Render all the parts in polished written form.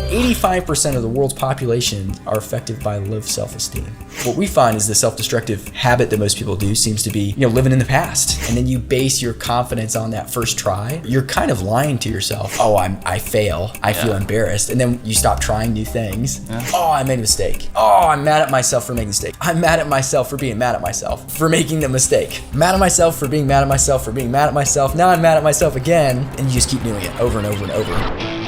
85% of the world's population are affected by low self-esteem. What we find is the self-destructive habit that most people do seems to be, living in the past. And then you base your confidence on that first try. You're kind of lying to yourself. Oh, I fail. I feel embarrassed. And then you stop trying new things. Yeah. Oh, I made a mistake. Oh, I'm mad at myself for making a mistake. I'm mad at myself for being mad at myself for making the mistake. Mad at myself for being mad at myself for being mad at myself. Now I'm mad at myself again. And you just keep doing it over and over and over.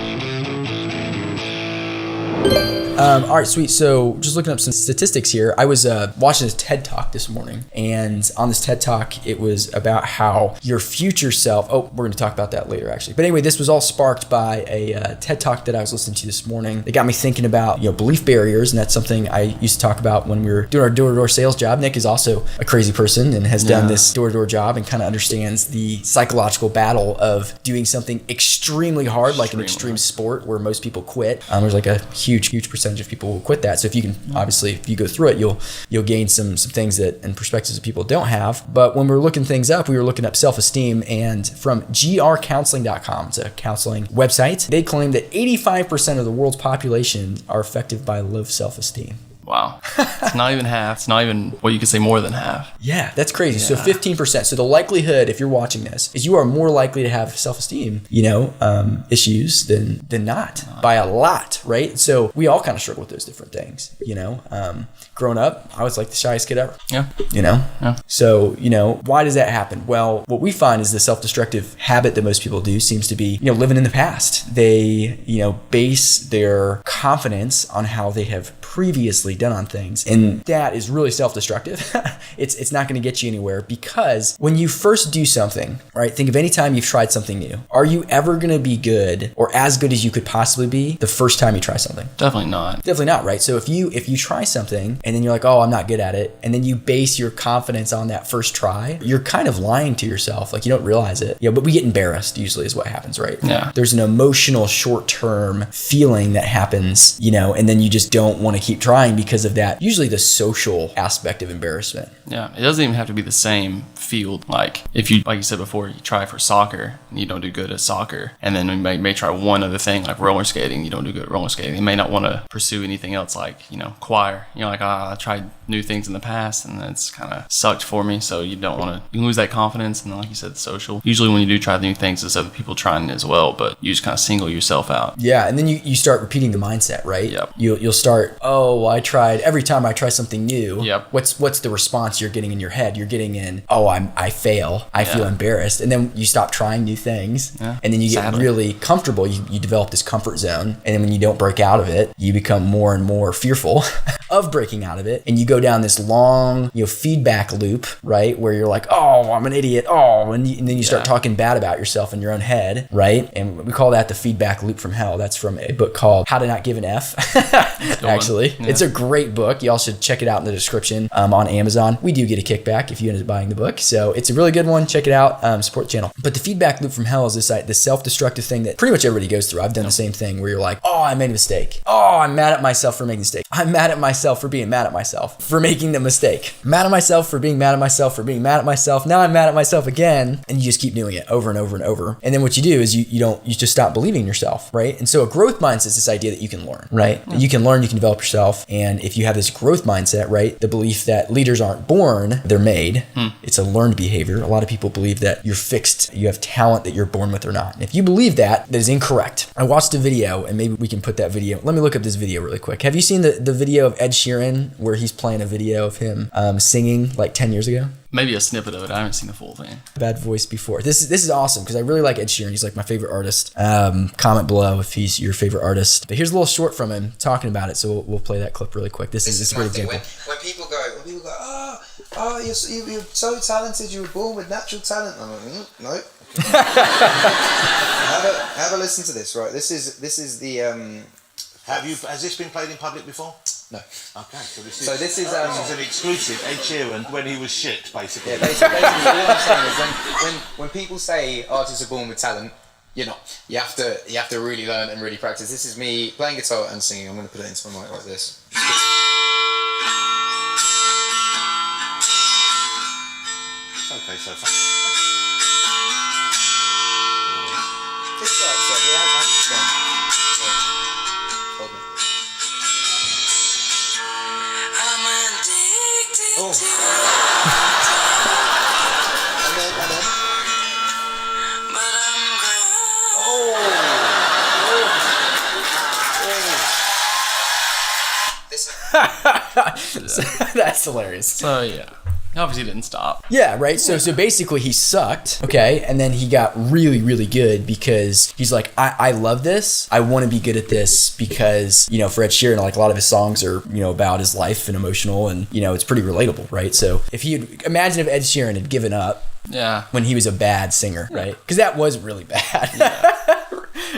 All right, sweet. So just looking up some statistics here, I was watching this TED Talk this morning, and on this TED Talk, it was about how your future self, we're going to talk about that later actually. But anyway, this was all sparked by a TED Talk that I was listening to this morning. It got me thinking about, belief barriers, and that's something I used to talk about when we were doing our door-to-door sales job. Nick is also a crazy person and has done this door-to-door job and kind of understands the psychological battle of doing something extremely hard, like an extreme sport where most people quit. There's like a huge percentage of people will quit that. So if you can, obviously, if you go through it, you'll gain some things that and perspectives that people don't have. But when we were looking things up, we were looking up self-esteem, and from grcounseling.com, it's a counseling website, they claim that 85% of the world's population are affected by low self-esteem. Wow. It's not even half. It's not even, you could say more than half. Yeah, that's crazy. Yeah. So 15%. So the likelihood, if you're watching this, is you are more likely to have self-esteem, issues than not by a lot, right? So we all kind of struggle with those different things, Growing up, I was like the shyest kid ever. Yeah. Yeah. So, why does that happen? Well, what we find is the self-destructive habit that most people do seems to be, living in the past. They, base their confidence on how they have previously done on things. And that is really self-destructive. It's not going to get you anywhere, because when you first do something, right? Think of any time you've tried something new. Are you ever going to be good or as good as you could possibly be the first time you try something? Definitely not. Definitely not, right? So if you try something and then you're like, oh, I'm not good at it, and then you base your confidence on that first try, you're kind of lying to yourself. Like, you don't realize it. But we get embarrassed usually is what happens, right? Yeah. There's an emotional short-term feeling that happens, and then you just don't want to keep trying because of that, usually the social aspect of embarrassment. Yeah, it doesn't even have to be the same field. Like if you, like you said before, you try for soccer and you don't do good at soccer, and then you may try one other thing like roller skating, you don't do good at roller skating. You may not want to pursue anything else like, choir. Like, I tried new things in the past and it's kind of sucked for me. So you don't want to, you lose that confidence. And then, like you said, social. Usually when you do try new things, there's other people trying it as well, but you just kind of single yourself out. Yeah, and then you start repeating the mindset, right? Yep. You'll start, every time I try something new, yep. What's the response you're getting in your head? You're getting in, I fail. I feel embarrassed. And then you stop trying new things. Yeah. And then you get really comfortable. You develop this comfort zone. And then when you don't break out of it, you become more and more fearful of breaking out of it. And you go down this long, feedback loop, right? Where you're like, oh, I'm an idiot. Oh, and then you start talking bad about yourself in your own head, right? And we call that the feedback loop from hell. That's from a book called How to Not Give an F. Actually, it's a great book. Y'all should check it out in the description on Amazon. We do get a kickback if you end up buying the book. So it's a really good one. Check it out. Support the channel. But the feedback loop from hell is this self-destructive thing that pretty much everybody goes through. I've done the same thing where you're like, oh, I made a mistake. Oh, I'm mad at myself for making a mistake. I'm mad at myself for being mad at myself for making the mistake. Mad at myself for being mad at myself for being mad at myself. Now I'm mad at myself again. And you just keep doing it over and over and over. And then what you do is you just stop believing in yourself, right? And so a growth mindset is this idea that you can learn, right? Yeah. You can learn, you can develop yourself. And if you have this growth mindset, right, the belief that leaders aren't born, they're made. It's a learned behavior. A lot of people believe that you're fixed, you have talent that you're born with or not. And if you believe that is incorrect. I watched a video, and maybe we can put that video. Let me look up this video really quick. Have you seen the video of Ed Sheeran where he's playing a video of him singing like 10 years ago? Maybe a snippet of it. I haven't seen the full thing. Bad voice before. This is awesome because I really like Ed Sheeran. He's like my favorite artist. Comment below if he's your favorite artist. But here's a little short from him talking about it. So we'll play that clip really quick. This is a great example. When people go, you're so talented. You were born with natural talent. I'm like, no. have a listen to this. Right. This is the. Has this been played in public before? No. Okay, this is an exclusive Ed Sheeran when he was shit, basically. Yeah, basically all I'm saying is when people say artists are born with talent, you're not. You have to really learn and really practice. This is me playing guitar and singing. I'm going to put it into my mic like this. It's okay so far. This starts off. hilarious. That's hilarious. So yeah. He obviously didn't stop. Yeah, right. So basically he sucked, okay, and then he got really, really good because he's like, I love this. I want to be good at this because, you know, for Ed Sheeran, like a lot of his songs are, you know, about his life and emotional, and, you know, it's pretty relatable, right? So if imagine if Ed Sheeran had given up when he was a bad singer, right? Because that was really bad.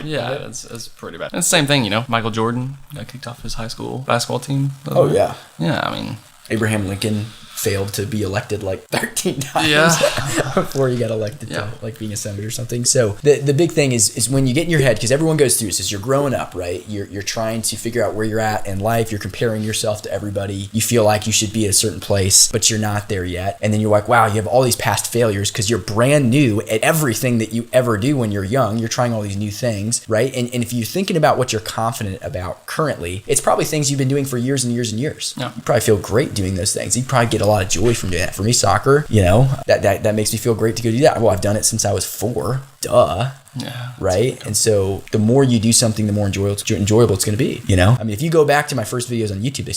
Yeah, that's pretty bad. And the same thing, you know, Michael Jordan got kicked off his high school basketball team. Oh, yeah. Yeah, I mean. Abraham Lincoln failed to be elected like 13 times before he got elected to like being a senator or something. So the big thing is when you get in your head, because everyone goes through this, is you're growing up, right? You're trying to figure out where you're at in life. You're comparing yourself to everybody. You feel like you should be at a certain place, but you're not there yet. And then you're like, wow, you have all these past failures because you're brand new at everything that you ever do when you're young. You're trying all these new things, right? And if you're thinking about what you're confident about currently, it's probably things you've been doing for years and years and years. Yeah. You probably feel great doing those things. You probably get a lot of joy from doing that. For me, soccer, you know, that makes me feel great to go do that. Well, I've done it since I was 4. Duh. Yeah. Right. And so the more you do something, the more enjoyable it's going to be, you know? I mean, if you go back to my first videos on YouTube, they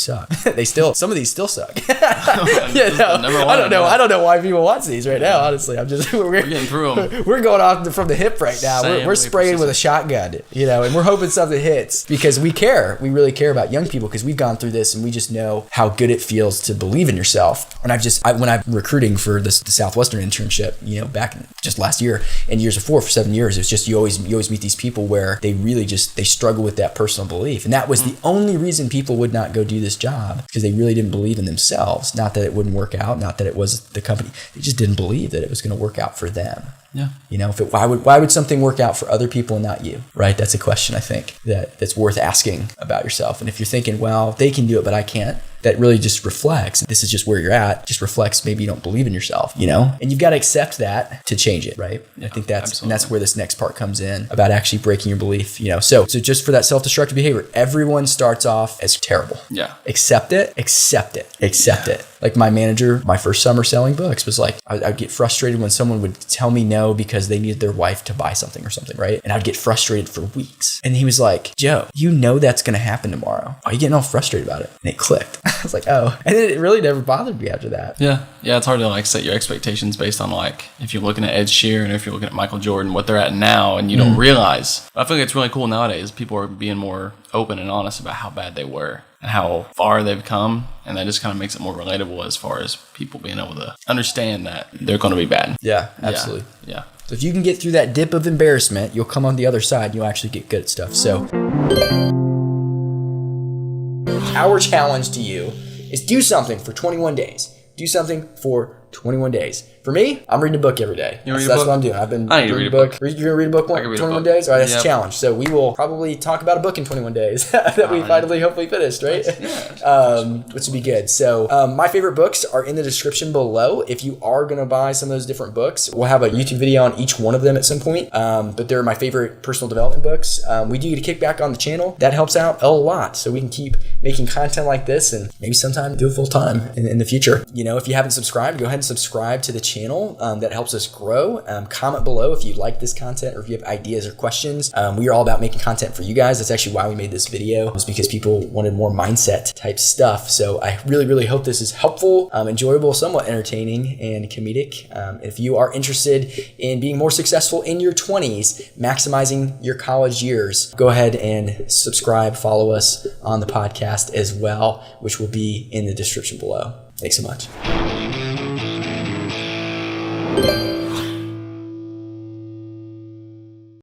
suck. Some of these still suck. You know? I don't know why people watch these right now, honestly. We're getting through them. We're going off from the hip right now. We're spraying with a shotgun, you know, and we're hoping something hits because we care. We really care about young people because we've gone through this and we just know how good it feels to believe in yourself. And when I'm recruiting for the Southwestern internship, you know, back just last year and years before for 7 years, it's just you always meet these people where they really they struggle with that personal belief. And that was the only reason people would not go do this job, because they really didn't believe in themselves. Not that it wouldn't work out, not that it was the company. They just didn't believe that it was going to work out for them. Yeah. You know, why would something work out for other people and not you? Right? That's a question I think that's worth asking about yourself. And if you're thinking, well, they can do it, but I can't, that really just reflects, this is just where you're at, just reflects maybe you don't believe in yourself, you know? And you've got to accept that to change it, right? Yeah, I think that's where this next part comes in, about actually breaking your belief, you know? So just for that self-destructive behavior, everyone starts off as terrible. Yeah. Accept it. Like my manager, my first summer selling books was like, I'd get frustrated when someone would tell me no because they needed their wife to buy something or something, right? And I'd get frustrated for weeks. And he was like, Joe, you know that's going to happen tomorrow. Why are you getting all frustrated about it? And it clicked. I was like, oh. And then it really never bothered me after that. Yeah. Yeah, it's hard to like set your expectations based on like, if you're looking at Ed Sheeran or if you're looking at Michael Jordan, what they're at now, and you don't realize. I feel like it's really cool nowadays. People are being more open and honest about how bad they were and how far they've come. And that just kind of makes it more relatable as far as people being able to understand that they're going to be bad. Yeah, absolutely. Yeah. So if you can get through that dip of embarrassment, you'll come on the other side and you'll actually get good at stuff. So our challenge to you is do something for 21 days. Do something for 21 days. For me, I'm reading a book every day. That's what I'm doing. I've been reading a book. You're going to read a book 21 days? All right, that's a challenge. So we will probably talk about a book in 21 days that we finally hopefully finished, right? Which would be good. So my favorite books are in the description below. If you are going to buy some of those different books, we'll have a YouTube video on each one of them at some point. But they're my favorite personal development books. We do get a kickback on the channel. That helps out a lot. So we can keep making content like this and maybe sometime do it full time in the future. You know, if you haven't subscribed, go ahead and subscribe to the channel. That helps us grow. Comment below if you like this content or if you have ideas or questions. We are all about making content for you guys. That's actually why we made this video. It was because people wanted more mindset type stuff. So I really, really hope this is helpful, enjoyable, somewhat entertaining, and comedic. If you are interested in being more successful in your 20s, maximizing your college years, go ahead and subscribe, follow us on the podcast as well, which will be in the description below. Thanks so much.